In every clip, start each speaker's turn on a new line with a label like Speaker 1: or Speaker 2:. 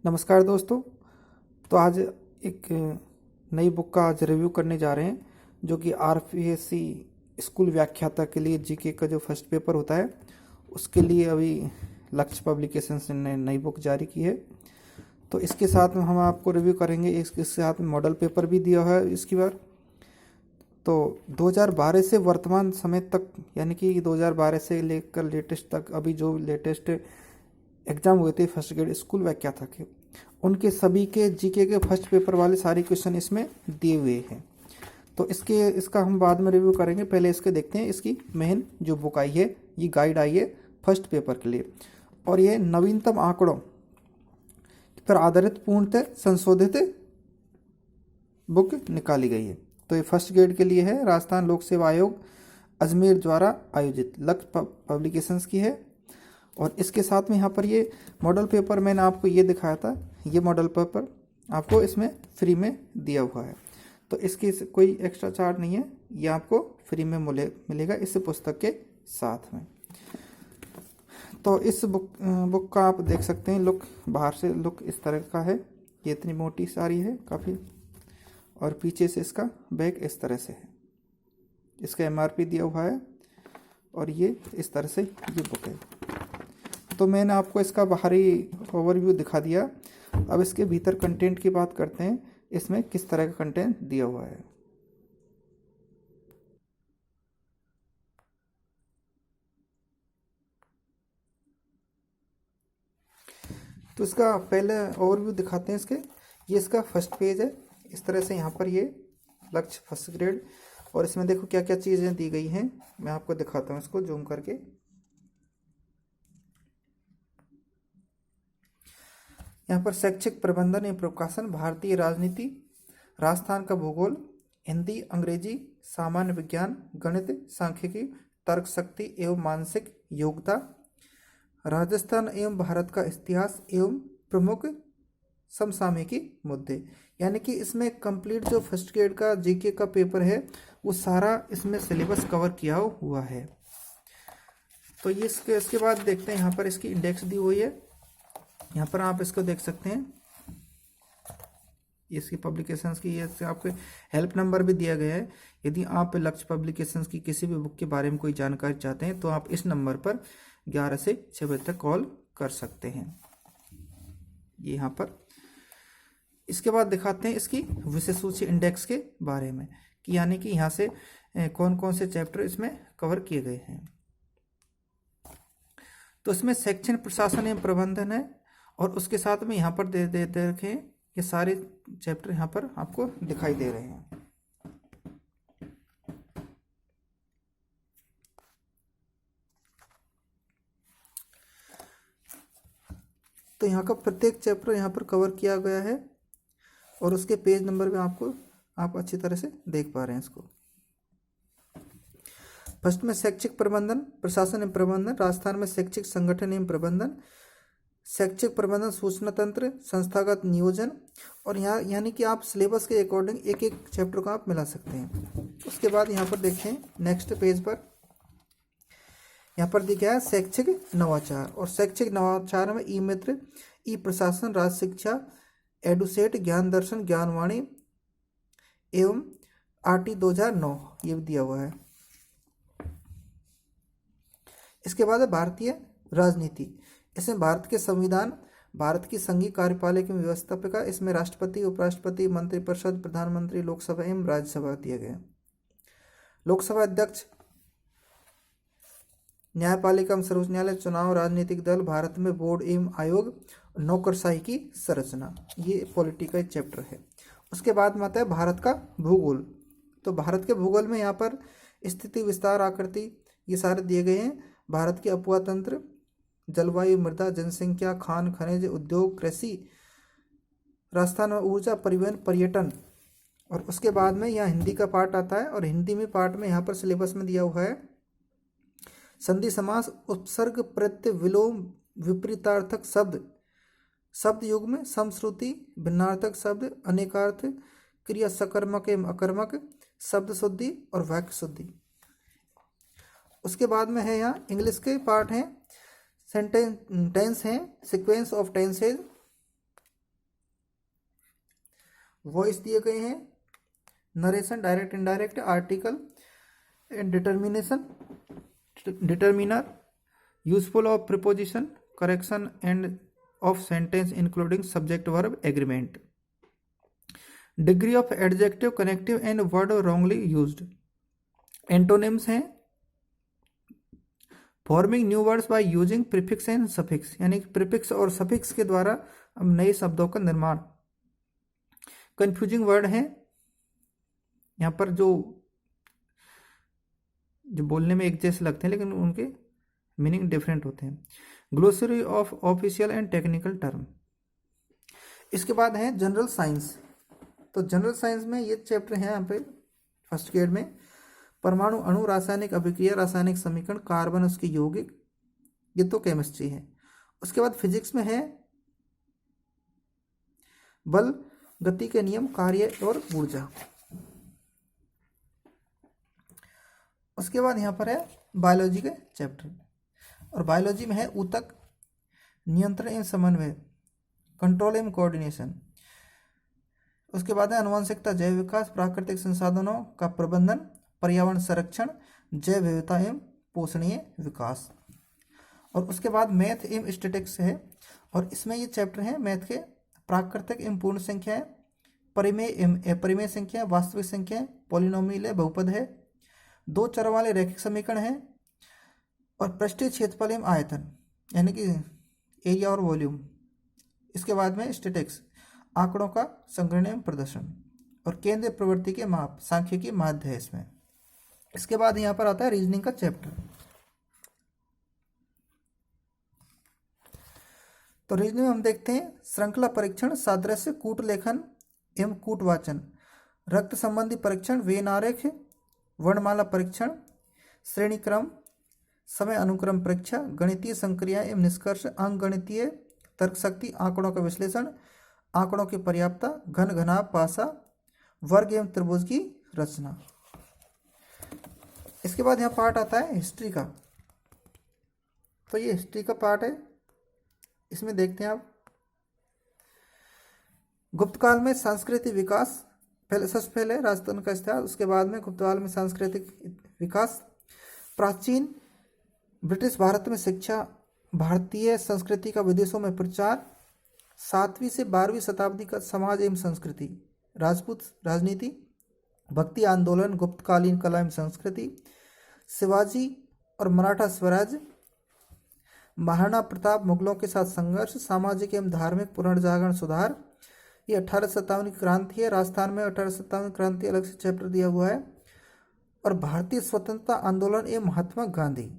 Speaker 1: नमस्कार दोस्तों। तो आज एक नई बुक का आज रिव्यू करने जा रहे हैं, जो कि आरपीएससी स्कूल व्याख्याता के लिए जीके का जो फर्स्ट पेपर होता है उसके लिए अभी लक्ष्य पब्लिकेशंस ने नई बुक जारी की है। तो इसके साथ में हम आपको रिव्यू करेंगे। इसके साथ में मॉडल पेपर भी दिया हुआ है इसकी बार। तो 2012 से वर्तमान समय तक, यानी कि 2012 से लेकर लेटेस्ट तक अभी जो लेटेस्ट एग्जाम हुए थे फर्स्ट ग्रेड स्कूल व्याख्याता के, उनके सभी के जीके के फर्स्ट पेपर वाले सारे क्वेश्चन इसमें दिए हुए हैं। तो इसका हम बाद में रिव्यू करेंगे। पहले इसके देखते हैं इसकी मेन जो बुक आई है, ये गाइड आई है फर्स्ट पेपर के लिए, और ये नवीनतम आंकड़ों पर आधारित पूर्णतः संशोधित बुक निकाली गई है। तो ये फर्स्ट ग्रेड के लिए है, राजस्थान लोक सेवा आयोग अजमेर द्वारा आयोजित लक्ष्य पब्लिकेशंस की है। और इसके साथ में यहाँ पर ये मॉडल पेपर मैंने आपको ये दिखाया था, ये मॉडल पेपर आपको इसमें फ्री में दिया हुआ है। तो इसकी कोई एक्स्ट्रा चार्ज नहीं है, ये आपको फ्री में मिलेगा इस पुस्तक के साथ में। तो इस बुक का आप देख सकते हैं लुक, बाहर से लुक इस तरह का है। ये इतनी मोटी सारी है काफ़ी, और पीछे से इसका बैक इस तरह से है। इसका एमआरपी दिया हुआ है और ये इस तरह से ये बुक है। तो मैंने आपको इसका बाहरी ओवरव्यू दिखा दिया। अब इसके भीतर कंटेंट की बात करते हैं, इसमें किस तरह का कंटेंट दिया हुआ है। तो इसका पहले ओवरव्यू दिखाते हैं इसके। ये इसका फर्स्ट पेज है, इस तरह से यहाँ पर ये लक्ष्य फर्स्ट ग्रेड, और इसमें देखो क्या क्या चीज़ें दी गई हैं। मैं आपको दिखाता हूँ इसको जूम करके। यहाँ पर शैक्षिक प्रबंधन एवं प्रकाशन, भारतीय राजनीति, राजस्थान का भूगोल, हिंदी, अंग्रेजी, सामान्य विज्ञान, गणित, सांख्यिकी, तर्क शक्ति एवं मानसिक योग्यता, राजस्थान एवं भारत का इतिहास एवं प्रमुख समसामयिकी मुद्दे। यानी कि इसमें कंप्लीट जो फर्स्ट ग्रेड का जीके का पेपर है वो सारा इसमें सिलेबस कवर किया हुआ है। तो ये इसके बाद देखते हैं, यहाँ पर इसकी इंडेक्स दी हुई है। यहाँ पर आप इसको देख सकते हैं, इसकी पब्लिकेशंस की ये आपको हेल्प नंबर भी दिया गया है। यदि आप लक्ष्य पब्लिकेशंस की किसी भी बुक के बारे में कोई जानकारी चाहते हैं तो आप इस नंबर पर 11 से 6 बजे तक कॉल कर सकते हैं। ये यहाँ पर इसके बाद दिखाते हैं इसकी विषय सूची इंडेक्स के बारे में, कि यानी कि यहाँ से कौन कौन से चैप्टर इसमें कवर किए गए हैं। तो इसमें शैक्षणिक प्रशासन एवं प्रबंधन है, और उसके साथ में यहाँ पर दे रखे हैं ये सारे चैप्टर यहाँ पर आपको दिखाई दे रहे हैं। तो यहाँ का प्रत्येक चैप्टर यहाँ पर कवर किया गया है, और उसके पेज नंबर में आप अच्छी तरह से देख पा रहे हैं इसको। फर्स्ट में शैक्षिक प्रबंधन, प्रशासन एवं प्रबंधन, राजस्थान में शैक्षिक संगठन एवं प्रबंधन, शैक्षिक प्रबंधन, सूचना तंत्र, संस्थागत नियोजन। और यहाँ यानी कि आप सिलेबस के अकॉर्डिंग एक एक चैप्टर को आप मिला सकते हैं। उसके बाद यहाँ पर देखते हैं नेक्स्ट पेज पर, यहाँ पर दिखा है शैक्षिक नवाचार, और शैक्षिक नवाचार में ई मित्र, ई प्रशासन, राज शिक्षा, एडुसेट, ज्ञान दर्शन, ज्ञानवाणी एवं आरटी 2009 ये दिया हुआ है। इसके बाद है भारतीय राजनीति। इसमें भारत के संविधान, भारत की संघीय कार्यपालिका एवं व्यवस्थापिका, इसमें राष्ट्रपति, उपराष्ट्रपति, मंत्रिपरिषद, प्रधानमंत्री, लोकसभा एवं राज्यसभा दिए गए। लोकसभा अध्यक्ष, न्यायपालिका एवं सर्वोच्च न्यायालय, चुनाव, राजनीतिक दल, भारत में बोर्ड एवं आयोग, नौकरशाही की संरचना, ये पॉलिटी का चैप्टर है। उसके बाद में आता है भारत का भूगोल। तो भारत के भूगोल में यहाँ पर स्थिति, विस्तार, आकृति ये सारे दिए गए हैं। भारत के अपुआ तंत्र, जलवायु, मृदा, जनसंख्या, खान खनिज, उद्योग, कृषि, राजस्थान में ऊर्जा, परिवहन, पर्यटन। और उसके बाद में यहाँ हिंदी का पार्ट आता है, और हिंदी में पार्ट में यहाँ पर सिलेबस में दिया हुआ है संधि समास, उपसर्ग, प्रत्यय, विलोम, विपरीतार्थक शब्द, शब्द युग में, समश्रुति, भिन्नार्थक शब्द, अनेकार्थ, क्रिया सकर्मक एवं अकर्मक, शब्द शुद्धि और वाक्य शुद्धि। उसके बाद में है यहाँ इंग्लिश के पार्ट हैं, सेंटेंस टेंस हैं, सीक्वेंस ऑफ टेंसेज, वॉइस दिए गए हैं, narration, direct indirect, article and determination, determiner, useful of preposition, correction and of sentence including subject verb agreement, degree of adjective, connective and word wrongly used. Antonyms हैं forming new words by using prefix and suffix, यानी कि prefix और suffix के द्वारा हम नए शब्दों का निर्माण। कंफ्यूजिंग वर्ड हैं, यहाँ पर जो बोलने में एक जैसे लगते हैं लेकिन उनके मीनिंग डिफरेंट होते हैं। Glossary of official and technical term. इसके बाद है जनरल साइंस। तो जनरल साइंस में ये चैप्टर है यहाँ पे फर्स्ट ग्रेड में, परमाणु, अणु, रासायनिक अभिक्रिया, रासायनिक समीकरण, कार्बन उसकी यौगिक, ये तो केमिस्ट्री है। उसके बाद फिजिक्स में है बल, गति के नियम, कार्य और ऊर्जा। उसके बाद यहाँ पर है बायोलॉजी के चैप्टर, और बायोलॉजी में है ऊतक, नियंत्रण एवं समन्वय, कंट्रोल एवं कोऑर्डिनेशन। उसके बाद है आनुवंशिकता, जैव विकास, प्राकृतिक संसाधनों का प्रबंधन, पर्यावरण संरक्षण, जैव विविधता एवं पोषणीय विकास। और उसके बाद मैथ एवं स्टैटिस्टिक्स है, और इसमें ये चैप्टर है मैथ के प्राकृतिक एवं पूर्ण संख्याएं, परिमेय एवं अपरिमेय संख्याएं, वास्तविक संख्याएं, पॉलिनोमियल है, बहुपद है, दो चर वाले रैखिक समीकरण है, और पृष्ठीय क्षेत्रफल एवं आयतन यानी कि एरिया और वॉल्यूम। इसके बाद में स्टैटिस्टिक्स, आंकड़ों का संग्रहण एवं प्रदर्शन, और केंद्रीय प्रवृत्ति के माप, सांख्यिकी माध्य है इसमें। इसके बाद यहाँ पर आता है रीजनिंग का चैप्टर। तो रीजनिंग में हम देखते हैं श्रृंखला परीक्षण, सादृश्य, कूट लेखन एवं कूट वाचन, रक्त संबंधी परीक्षण, वेन आरेख, वर्णमाला परीक्षण, श्रेणी क्रम, समय अनुक्रम परीक्षा, गणितीय संक्रिया एवं निष्कर्ष, अंक गणितीय तर्क शक्ति, आंकड़ों का विश्लेषण, आंकड़ों की पर्याप्तता, घन घनाभ पासा, वर्ग एवं त्रिभुज की रचना। इसके बाद यहाँ पार्ट आता है हिस्ट्री का। तो ये हिस्ट्री का पार्ट है, इसमें देखते हैं आप गुप्त काल में सांस्कृतिक विकास, पहले सबसे पहले राजस्थान का इतिहास, उसके बाद में गुप्त काल में सांस्कृतिक विकास, प्राचीन ब्रिटिश भारत में शिक्षा, भारतीय संस्कृति का विदेशों में प्रचार, 7वीं से 12वीं शताब्दी का समाज एवं संस्कृति, राजपूत राजनीति, भक्ति आंदोलन, गुप्तकालीन कला एवं संस्कृति, शिवाजी और मराठा स्वराज, महाराणा प्रताप, मुगलों के साथ संघर्ष, सामाजिक एवं धार्मिक पुनर्जागरण सुधार। ये 1857 की क्रांति है, राजस्थान में 1857 क्रांति अलग से चैप्टर दिया हुआ है। और भारतीय स्वतंत्रता आंदोलन एवं महात्मा गांधी,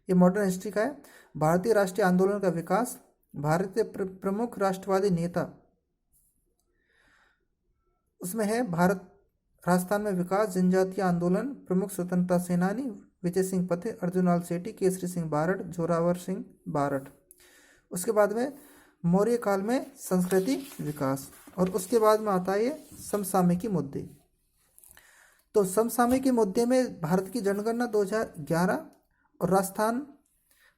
Speaker 1: ये मॉडर्न हिस्ट्री का है। भारतीय राष्ट्रीय आंदोलन का विकास, भारतीय प्रमुख राष्ट्रवादी नेता, उसमें है भारत राजस्थान में विकास, जनजातीय आंदोलन, प्रमुख स्वतंत्रता सेनानी, विजय सिंह पथे, अर्जुन लाल सेठी, केसरी सिंह बारठ, जोरावर सिंह बारठ। उसके बाद में मौर्य काल में संस्कृति विकास, और उसके बाद में आता है ये समसामयिकी मुद्दे। तो समसामयिकी मुद्दे में भारत की जनगणना 2011 और राजस्थान,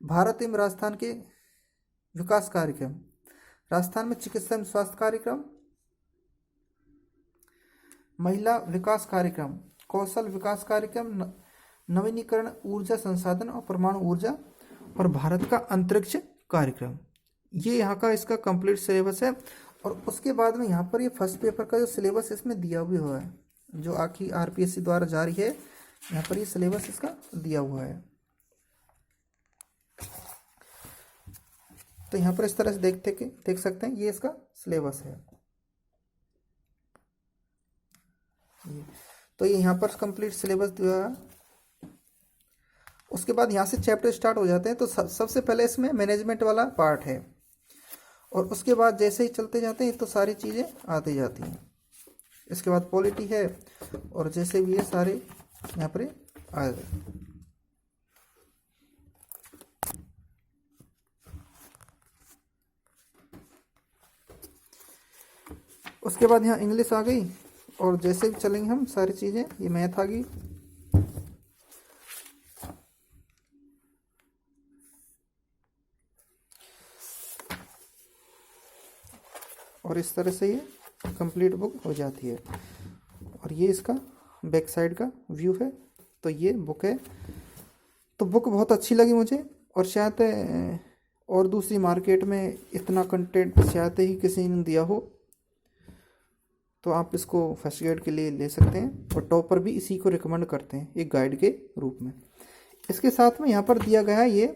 Speaker 1: भारत एवं राजस्थान के विकास कार्यक्रम, राजस्थान में चिकित्सा एवं स्वास्थ्य कार्यक्रम, महिला विकास कार्यक्रम, कौशल विकास कार्यक्रम, नवीनीकरण ऊर्जा संसाधन और परमाणु ऊर्जा, और भारत का अंतरिक्ष कार्यक्रम। ये यहाँ का इसका कंप्लीट सिलेबस है। और उसके बाद में यहाँ पर ये फर्स्ट पेपर का जो सिलेबस इसमें दिया भी हुआ है, जो आखिर आरपीएससी द्वारा जारी है, यहाँ पर ये सिलेबस इसका दिया हुआ है। तो यहाँ पर इस तरह से देख सकते हैं, ये इसका सिलेबस है। तो ये यहाँ पर कंप्लीट सिलेबस दिया है। उसके बाद यहाँ से चैप्टर स्टार्ट हो जाते हैं। तो सबसे पहले इसमें मैनेजमेंट वाला पार्ट है, और उसके बाद जैसे ही चलते जाते हैं तो सारी चीज़ें आती जाती हैं। इसके बाद पॉलिटी है, और जैसे भी ये सारे यहाँ पर आ जाए। उसके बाद यहाँ इंग्लिश आ गई, और जैसे भी चलेंगे हम सारी चीज़ें, ये मैथ आ गई, और इस तरह से ये कंप्लीट बुक हो जाती है। और ये इसका बैक साइड का व्यू है। तो ये बुक है। तो बुक बहुत अच्छी लगी मुझे, और शायद और दूसरी मार्केट में इतना कंटेंट शायद ही किसी ने दिया हो। तो आप इसको फर्स्ट ग्रेड के लिए ले सकते हैं, और टॉपर भी इसी को रिकमेंड करते हैं एक गाइड के रूप में। इसके साथ में यहाँ पर दिया गया है ये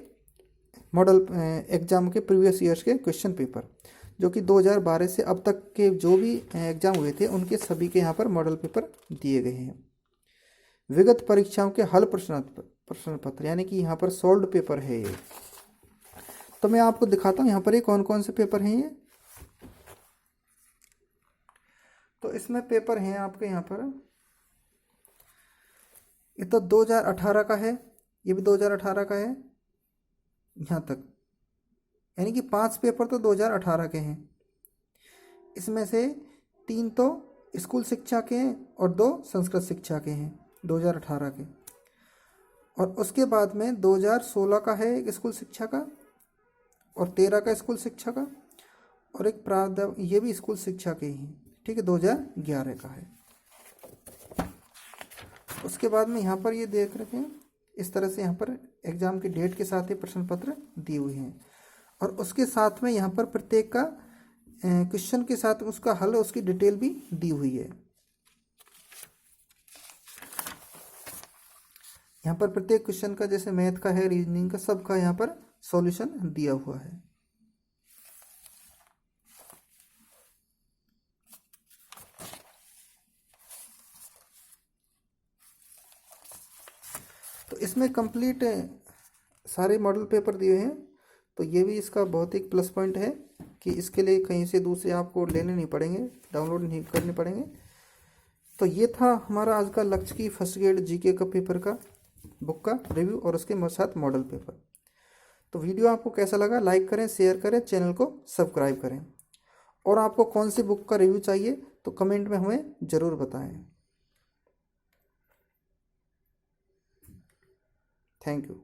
Speaker 1: मॉडल एग्ज़ाम के प्रीवियस ईयर्स के क्वेश्चन पेपर, जो कि 2012 से अब तक के जो भी एग्ज़ाम हुए थे उनके सभी के यहाँ पर मॉडल पेपर दिए गए हैं। विगत परीक्षाओं के हल प्रश्न पत्र, यानी कि यहाँ पर सॉल्व्ड पेपर है ये। तो मैं आपको दिखाता हूँ यहाँ पर ये कौन कौन से पेपर हैं ये। तो इसमें पेपर हैं आपके यहाँ पर, ये तो 2018 का है, ये भी 2018 का है यहाँ तक, यानी कि 5 पेपर तो 2018 के हैं। इसमें से 3 तो स्कूल शिक्षा के हैं और 2 संस्कृत शिक्षा के हैं 2018 के। और उसके बाद में 2016 का है एक स्कूल शिक्षा का, और 13 का स्कूल शिक्षा का, और एक प्रारंभ ये भी स्कूल शिक्षा के ही हैं, ठीक है, 2011 का है। उसके बाद में यहाँ पर ये देख रहे हैं, इस तरह से यहाँ पर एग्ज़ाम की डेट के साथ ही प्रश्न पत्र दिए हुए हैं, और उसके साथ में यहाँ पर प्रत्येक का क्वेश्चन के साथ उसका हल, उसकी डिटेल भी दी हुई है। यहाँ पर प्रत्येक क्वेश्चन का, जैसे मैथ का है, रीजनिंग का, सबका यहाँ पर सॉल्यूशन दिया हुआ है। तो इसमें कंप्लीट सारे मॉडल पेपर दिए हैं। तो ये भी इसका बहुत एक प्लस पॉइंट है कि इसके लिए कहीं से दूसरे आपको लेने नहीं पड़ेंगे, डाउनलोड नहीं करने पड़ेंगे। तो ये था हमारा आज का लक्ष्य की फर्स्ट ग्रेड जीके का पेपर का बुक का रिव्यू और उसके साथ मॉडल पेपर। तो वीडियो आपको कैसा लगा, लाइक करें, शेयर करें, चैनल को सब्सक्राइब करें। और आपको कौन सी बुक का रिव्यू चाहिए तो कमेंट में हमें ज़रूर बताएं। Thank you.